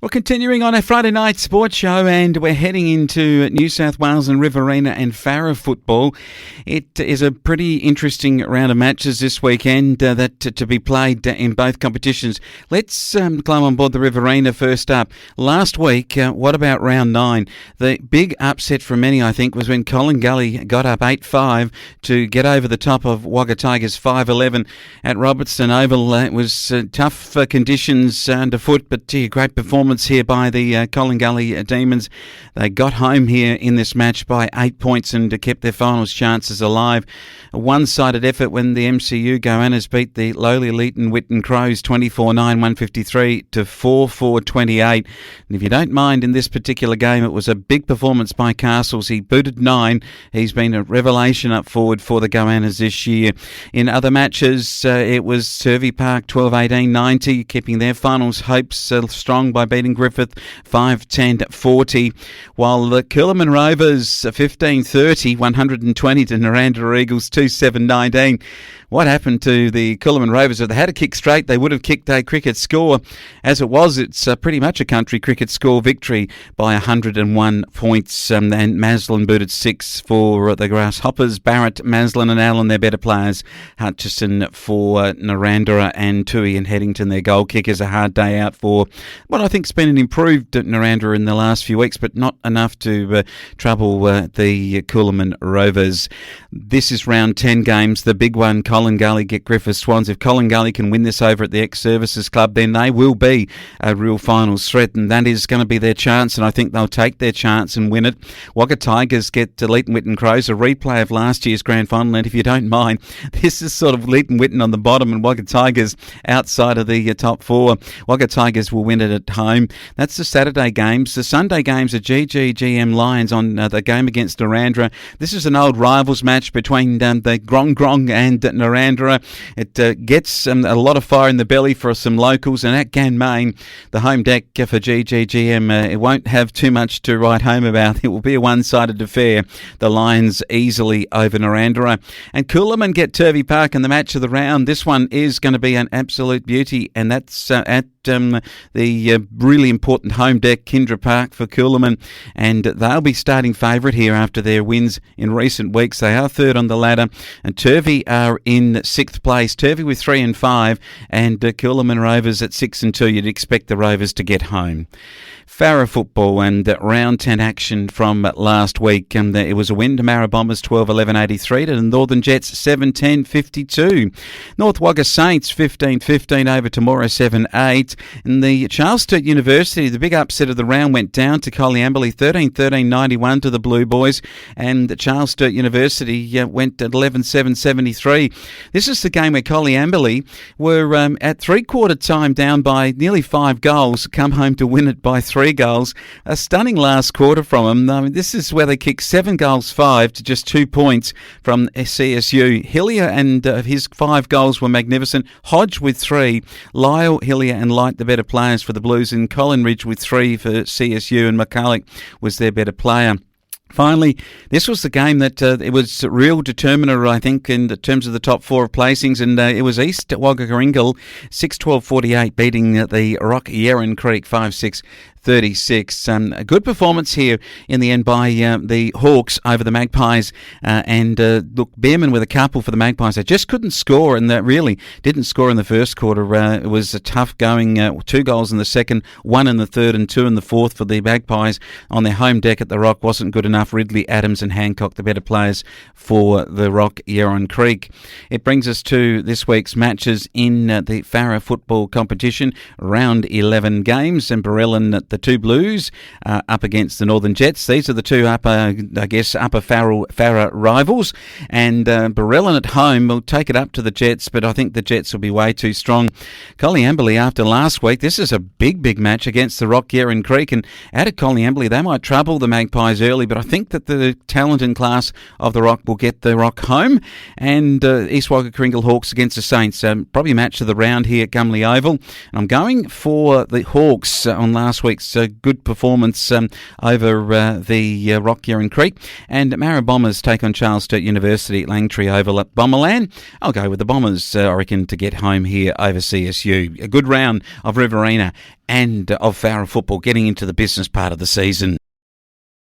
Well, continuing on a Friday night sports show, and we're heading into New South Wales and Riverina and Farrer football. It is a pretty interesting round of matches this weekend that to be played in both competitions. Let's climb on board the Riverina first up. Last week, what about round 9? The big upset for many, I think, was when Colin Gully got up 8-5 to get over the top of Wagga Tigers 5-11 at Robertson Oval. It was tough conditions underfoot, but great performance here by the Colin Gully Demons. They got home here in this match by 8 points and kept their finals chances alive. A one-sided effort when the MCU Goannas beat the lowly Leeton Whitten Crows 24-9, 153 to 4-4-28. And if you don't mind, in this particular game, it was a big performance by Castles. He booted 9. He's been a revelation up forward for the Goannas this year. In other matches, it was Turvey Park 12-18, 90, keeping their finals hopes strong by beating Griffith 5-10-40, while the Coolamon Rovers 15-30, 120 to Naranda Eagles 2-7-19. What happened to the Coolamon Rovers? If they had a kick straight, they would have kicked a cricket score. As it was, it's pretty much a country cricket score victory by 101 points. And Maslin booted 6 for the Grasshoppers. Barrett, Maslin and Allen, their better players. Hutchison for Naranda and Toohey and Headington, their goal kickers. A hard day out for what I think's been an improved Naranda in the last few weeks, but not enough to trouble the Coolamon Rovers. This is round 10 games. The big one, Colin Gully get Griffith Swans. If Colin Gully can win this over at the Ex-Services Club, then they will be a real finals threat, and that is going to be their chance, and I think they'll take their chance and win it. Wagga Tigers get Leeton Whitten Crows, a replay of last year's grand final, and if you don't mind, this is sort of Leeton Whitten on the bottom and Wagga Tigers outside of the top 4. Wagga Tigers will win it at home. That's the Saturday games. The Sunday games are GGGM Lions on the game against Naranda. This is an old rivals match between the Grong Grong and Naranda. It gets a lot of fire in the belly for some locals, and at Ganmain, the home deck for GGGM, it won't have too much to write home about. It will be a one-sided affair. The Lions easily over Naranda. And Coolamon get Turvey Park in the match of the round. This one is going to be an absolute beauty, and that's at the really important home deck, Kindra Park for Coolamon, and they'll be starting favourite here after their wins in recent weeks. They are third on the ladder, and Turvey are in 6th place. Turvey with 3-5, and Coolamon Rovers at 6-2. You'd expect the Rovers to get home. Farrer football and round 10 action from last week. It was a win to Marra Bombers 12-11-83 to the Northern Jets 7-10-52. North Wagga Saints 15-15 over Temora 7-8. And the Charles Sturt University, the big upset of the round, went down to Coleambally 13-13-91 to the Blue Boys. And the Charles Sturt University went at 11-7-73. This is the game where Coleambally were at three-quarter time down by nearly 5 goals, come home to win it by 3 goals. A stunning last quarter from them. I mean, this is where they kicked 7 goals 5 to just 2 points from CSU. Hillier and his 5 goals were magnificent. Hodge with 3. Lyle, Hillier and Light the better players for the Blues, and Colin Ridge with 3 for CSU, and McCulloch was their better player. Finally, this was the game that it was a real determiner, I think, in terms of the top 4 of placings, and it was East Wagga Karingal 6-12-48 beating the Rock Yerrin Creek 5-6. 36. A good performance here in the end by the Hawks over the Magpies. Look, Behrman with a couple for the Magpies. They just couldn't score, and that really didn't score in the first quarter. It was a tough going. 2 goals in the second, 1 in the third, and 2 in the fourth for the Magpies on their home deck at the Rock. Wasn't good enough. Ridley, Adams, and Hancock, the better players for the Rock Yerrin Creek. It brings us to this week's matches in the Farrer football competition. Round 11 games, and Barellan at the 2 Blues up against the Northern Jets. These are the 2 upper Farrer rivals, and Barellan at home will take it up to the Jets, but I think the Jets will be way too strong. Coleambally, after last week, this is a big match against the Rock Yerrin Creek, and out of Coleambally, they might trouble the Magpies early, but I think that the talent and class of the Rock will get the Rock home. And East Wagga Karingal Hawks against the Saints, probably match of the round here at Gumley Oval. And I'm going for the Hawks on last week's Athletics, a good performance over the Rockyaran Creek. And Mara Bombers take on Charles Sturt University at Langtree Oval at Bomberland. I'll go with the Bombers, I reckon, to get home here over CSU. A good round of Riverina and of Farrer football getting into the business part of the season.